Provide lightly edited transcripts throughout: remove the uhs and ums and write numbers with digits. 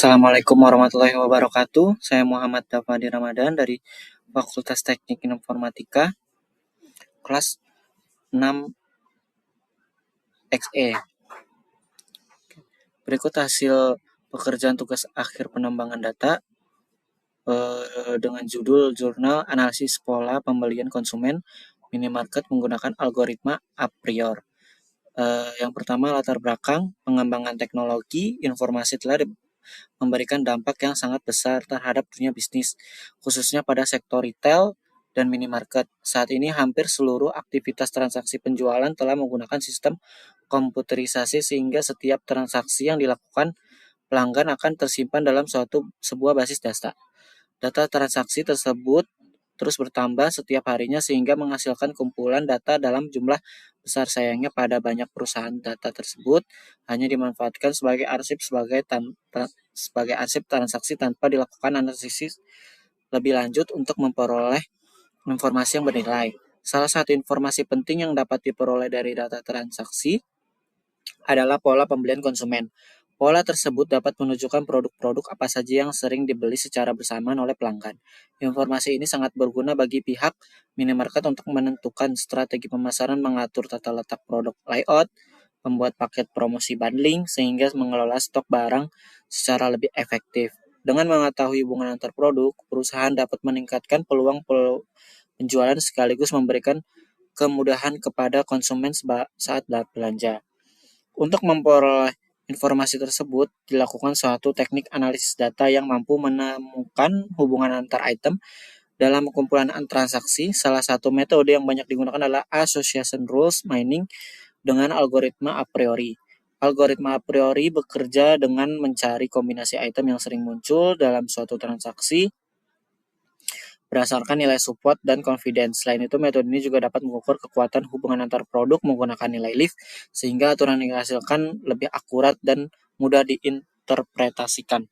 Assalamualaikum warahmatullahi wabarakatuh. Saya Muhammad Dafadi Ramadan dari Fakultas Teknik Informatika, kelas 6 XE. Berikut hasil pekerjaan tugas akhir pengembangan data dengan judul Jurnal Analisis Pola Pembelian Konsumen Minimarket menggunakan algoritma a priori. Yang pertama, latar belakang pengembangan teknologi informasi telah memberikan dampak yang sangat besar terhadap dunia bisnis, khususnya pada sektor retail dan minimarket. Saat ini hampir seluruh aktivitas transaksi penjualan telah menggunakan sistem komputerisasi sehingga setiap transaksi yang dilakukan pelanggan akan tersimpan dalam sebuah basis data. Data transaksi tersebut terus bertambah setiap harinya sehingga menghasilkan kumpulan data dalam jumlah besar. Sayangnya pada banyak perusahaan data tersebut hanya dimanfaatkan sebagai arsip transaksi tanpa dilakukan analisis lebih lanjut untuk memperoleh informasi yang bernilai. Salah satu informasi penting yang dapat diperoleh dari data transaksi adalah pola pembelian konsumen. Pola tersebut dapat menunjukkan produk-produk apa saja yang sering dibeli secara bersamaan oleh pelanggan. Informasi ini sangat berguna bagi pihak minimarket untuk menentukan strategi pemasaran, mengatur tata letak produk layout, membuat paket promosi bundling, sehingga mengelola stok barang secara lebih efektif. Dengan mengetahui hubungan antar produk, perusahaan dapat meningkatkan peluang penjualan sekaligus memberikan kemudahan kepada konsumen saat belanja. Untuk memperoleh informasi tersebut, dilakukan suatu teknik analisis data yang mampu menemukan hubungan antar item dalam kumpulan transaksi. Salah satu metode yang banyak digunakan adalah association rules mining dengan algoritma a priori. Algoritma a priori bekerja dengan mencari kombinasi item yang sering muncul dalam suatu transaksi berdasarkan nilai support dan confidence. Selain itu, metode ini juga dapat mengukur kekuatan hubungan antar produk menggunakan nilai lift, sehingga aturan yang dihasilkan lebih akurat dan mudah diinterpretasikan.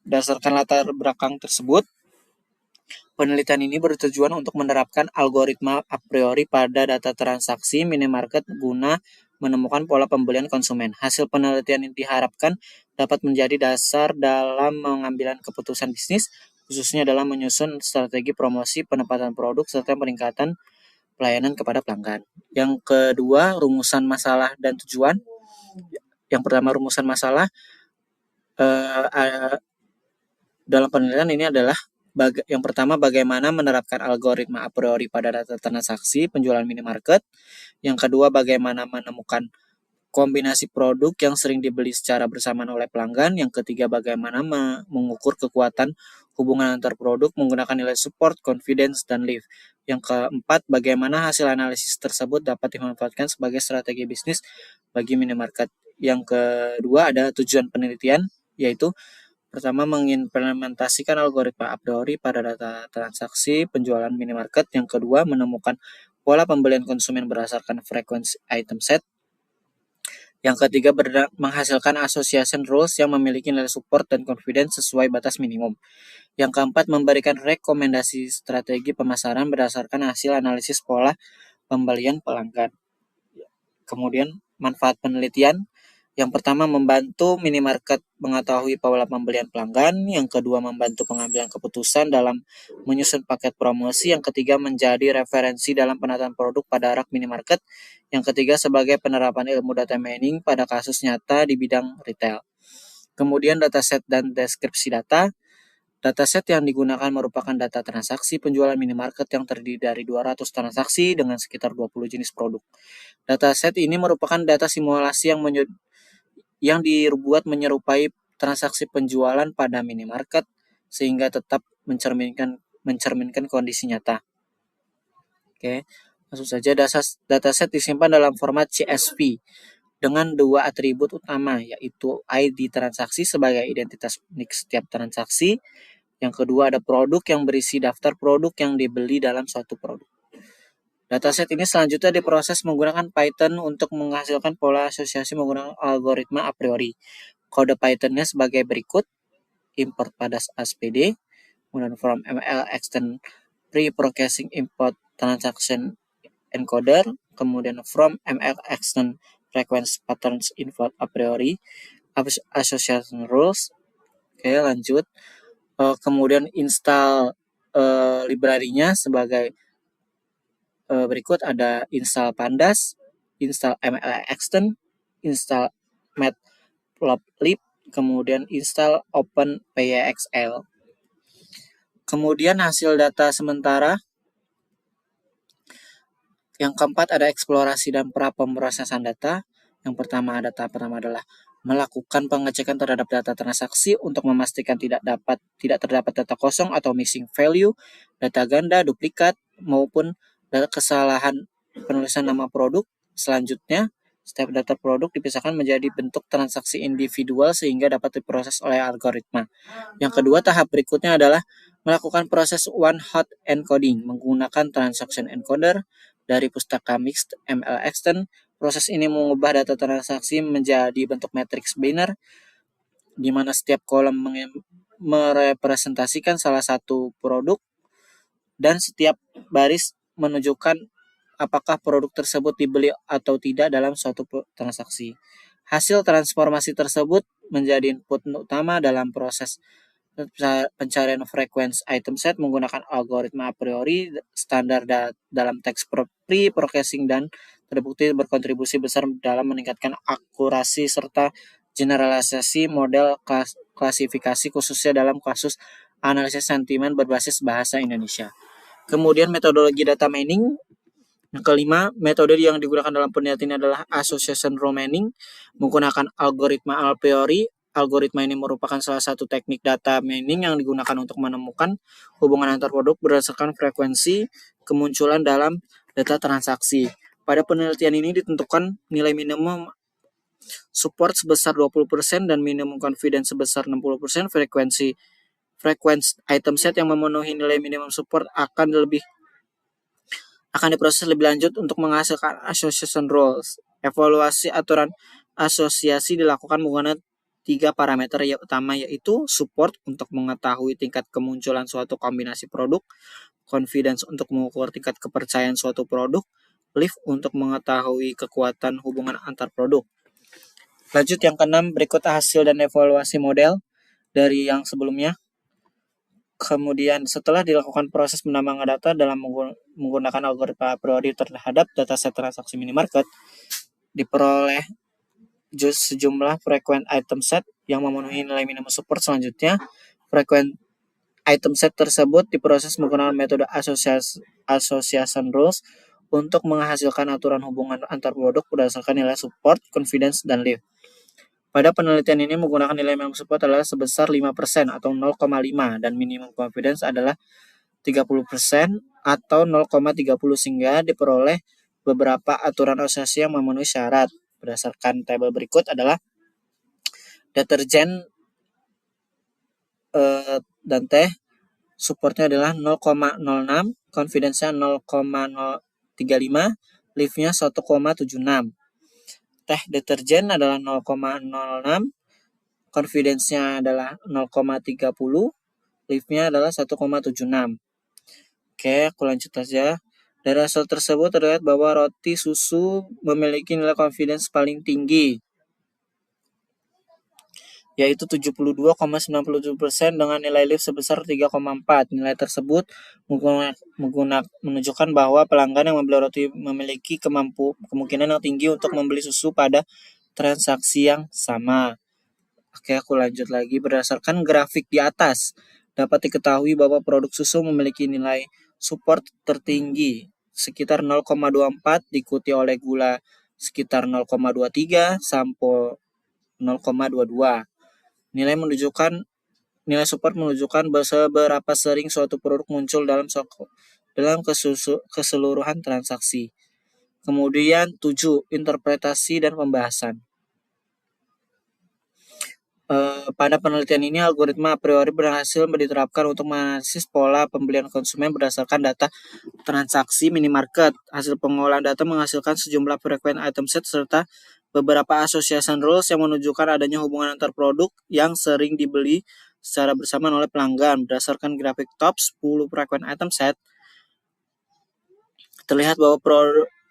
Berdasarkan latar belakang tersebut, penelitian ini bertujuan untuk menerapkan algoritma a priori pada data transaksi minimarket guna menemukan pola pembelian konsumen. Hasil penelitian ini diharapkan dapat menjadi dasar dalam mengambil keputusan bisnis, khususnya dalam menyusun strategi promosi, penempatan produk, serta peningkatan pelayanan kepada pelanggan. Yang kedua, rumusan masalah dan tujuan. Yang pertama, rumusan masalah dalam penelitian ini adalah yang pertama, bagaimana menerapkan algoritma a priori pada data transaksi penjualan minimarket. Yang kedua, bagaimana menemukan kombinasi produk yang sering dibeli secara bersamaan oleh pelanggan. Yang ketiga, bagaimana mengukur kekuatan hubungan antar produk menggunakan nilai support, confidence, dan lift. Yang keempat, bagaimana hasil analisis tersebut dapat dimanfaatkan sebagai strategi bisnis bagi minimarket. Yang kedua, ada tujuan penelitian, yaitu pertama, mengimplementasikan algoritma a priori pada data transaksi penjualan minimarket. Yang kedua, menemukan pola pembelian konsumen berdasarkan frekuensi item set. Yang ketiga, menghasilkan association rules yang memiliki nilai support dan confidence sesuai batas minimum. Yang keempat, memberikan rekomendasi strategi pemasaran berdasarkan hasil analisis pola pembelian pelanggan. Kemudian, manfaat penelitian. Yang pertama, membantu minimarket mengetahui pola pembelian pelanggan. Yang kedua, membantu pengambilan keputusan dalam menyusun paket promosi. Yang ketiga, menjadi referensi dalam penataan produk pada rak minimarket. Yang ketiga, sebagai penerapan ilmu data mining pada kasus nyata di bidang retail. Kemudian, dataset dan deskripsi data. Dataset yang digunakan merupakan data transaksi penjualan minimarket yang terdiri dari 200 transaksi dengan sekitar 20 jenis produk. Dataset ini merupakan data simulasi yang dibuat menyerupai transaksi penjualan pada minimarket sehingga tetap mencerminkan kondisi nyata. Oke, langsung saja, dataset disimpan dalam format CSV dengan dua atribut utama, yaitu ID transaksi sebagai identitas unik setiap transaksi. Yang kedua, ada produk yang berisi daftar produk yang dibeli dalam suatu produk. Dataset ini selanjutnya diproses menggunakan Python untuk menghasilkan pola asosiasi menggunakan algoritma a priori. Kode Python-nya sebagai berikut: import pada ASPD, kemudian from ML extend pre-processing import transaction encoder, kemudian from ML extend frequency patterns import a priori, association rules. Oke, lanjut. Kemudian install library-nya sebagai berikut, ada install pandas, install mlextend, install matplotlib, kemudian install openpyxl. Kemudian hasil data sementara. Yang keempat ada eksplorasi dan pra-pemrosesan data. Yang pertama adalah melakukan pengecekan terhadap data transaksi untuk memastikan tidak terdapat data kosong atau missing value, data ganda, duplikat, maupun kesalahan penulisan nama produk. Selanjutnya, setiap data produk dipisahkan menjadi bentuk transaksi individual sehingga dapat diproses oleh algoritma. Yang kedua, tahap berikutnya adalah melakukan proses one-hot encoding menggunakan transaction encoder dari pustaka mixed mlextend. Proses ini mengubah data transaksi menjadi bentuk matriks binary, di mana setiap kolom merepresentasikan salah satu produk dan setiap baris menunjukkan apakah produk tersebut dibeli atau tidak dalam suatu transaksi. Hasil transformasi tersebut menjadi input utama dalam proses pencarian frekuensi item set menggunakan algoritma a priori standar dalam teks pre-processing dan terbukti berkontribusi besar dalam meningkatkan akurasi serta generalisasi model klasifikasi khususnya dalam kasus analisis sentimen berbasis bahasa Indonesia. Kemudian metodologi data mining. Yang kelima, metode yang digunakan dalam penelitian adalah association rule mining menggunakan algoritma a priori. Algoritma ini merupakan salah satu teknik data mining yang digunakan untuk menemukan hubungan antar produk berdasarkan frekuensi kemunculan dalam data transaksi. Pada penelitian ini ditentukan nilai minimum support sebesar 20% dan minimum confidence sebesar 60%. Frekuensi item set yang memenuhi nilai minimum support akan diproses lebih lanjut untuk menghasilkan association rules. Evaluasi aturan asosiasi dilakukan menggunakan 3 parameter yang utama, yaitu support untuk mengetahui tingkat kemunculan suatu kombinasi produk, confidence untuk mengukur tingkat kepercayaan suatu produk, lift untuk mengetahui kekuatan hubungan antar produk. Lanjut yang keenam, berikut hasil dan evaluasi model dari yang sebelumnya. Kemudian setelah dilakukan proses penambangan data dalam menggunakan algoritma a priori terhadap dataset transaksi minimarket, diperoleh sejumlah frequent item set yang memenuhi nilai minimum support. Selanjutnya, frequent item set tersebut diproses menggunakan metode association rules untuk menghasilkan aturan hubungan antar produk berdasarkan nilai support, confidence, dan lift. Pada penelitian ini menggunakan nilai minimum support adalah sebesar 5% atau 0,5 dan minimum confidence adalah 30% atau 0,30 sehingga diperoleh beberapa aturan asosiasi yang memenuhi syarat. Berdasarkan tabel berikut adalah deterjen dan teh supportnya adalah 0,06, confidence-nya 0,035, lift-nya 1,76. Teh deterjen adalah 0,06, confidence-nya adalah 0,30, lift-nya adalah 1,76. Oke, aku lanjut aja. Dari hasil tersebut terlihat bahwa roti susu memiliki nilai confidence paling tinggi, yaitu 72,97% dengan nilai lift sebesar 3,4. Nilai tersebut menunjukkan bahwa pelanggan yang membeli roti memiliki kemungkinan yang tinggi untuk membeli susu pada transaksi yang sama. Oke, aku lanjut lagi. Berdasarkan grafik di atas, dapat diketahui bahwa produk susu memiliki nilai support tertinggi sekitar 0,24, diikuti oleh gula sekitar 0,23, sampo 0,22. Nilai support menunjukkan seberapa sering suatu produk muncul dalam keseluruhan transaksi. Kemudian 7, interpretasi dan pembahasan. Pada penelitian ini, algoritma a priori berhasil diterapkan untuk menganalisis pola pembelian konsumen berdasarkan data transaksi minimarket. Hasil pengolahan data menghasilkan sejumlah frequent item set serta beberapa association rules yang menunjukkan adanya hubungan antar produk yang sering dibeli secara bersamaan oleh pelanggan. Berdasarkan grafik top 10 frequent item set, terlihat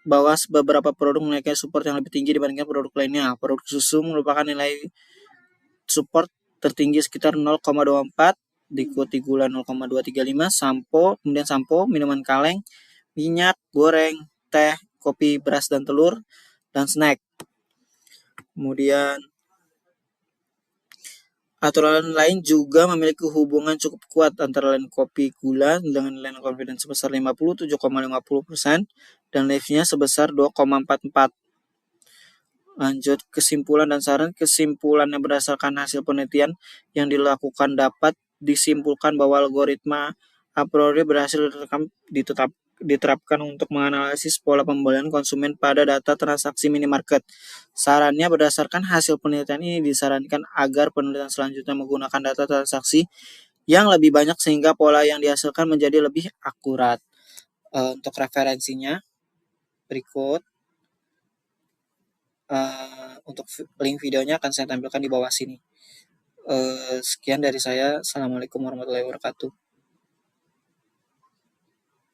bahwa beberapa produk memiliki support yang lebih tinggi dibandingkan produk lainnya. Produk susu merupakan nilai support tertinggi sekitar 0,24, diikuti gula 0,235, kemudian sampo, minuman kaleng, minyak, goreng, teh, kopi, beras dan telur, dan snack. Kemudian aturan lain juga memiliki hubungan cukup kuat antara lain kopi gula dengan nilai confidence sebesar 57,50% dan life-nya sebesar 2,44. Lanjut kesimpulan dan saran. Kesimpulannya berdasarkan hasil penelitian yang dilakukan dapat disimpulkan bahwa algoritma a priori berhasil diterapkan untuk menganalisis pola pembelian konsumen pada data transaksi minimarket. Sarannya berdasarkan hasil penelitian ini disarankan agar penelitian selanjutnya menggunakan data transaksi yang lebih banyak sehingga pola yang dihasilkan menjadi lebih akurat. Untuk referensinya berikut. Untuk link videonya akan saya tampilkan di bawah sini. Sekian dari saya. Assalamualaikum warahmatullahi wabarakatuh.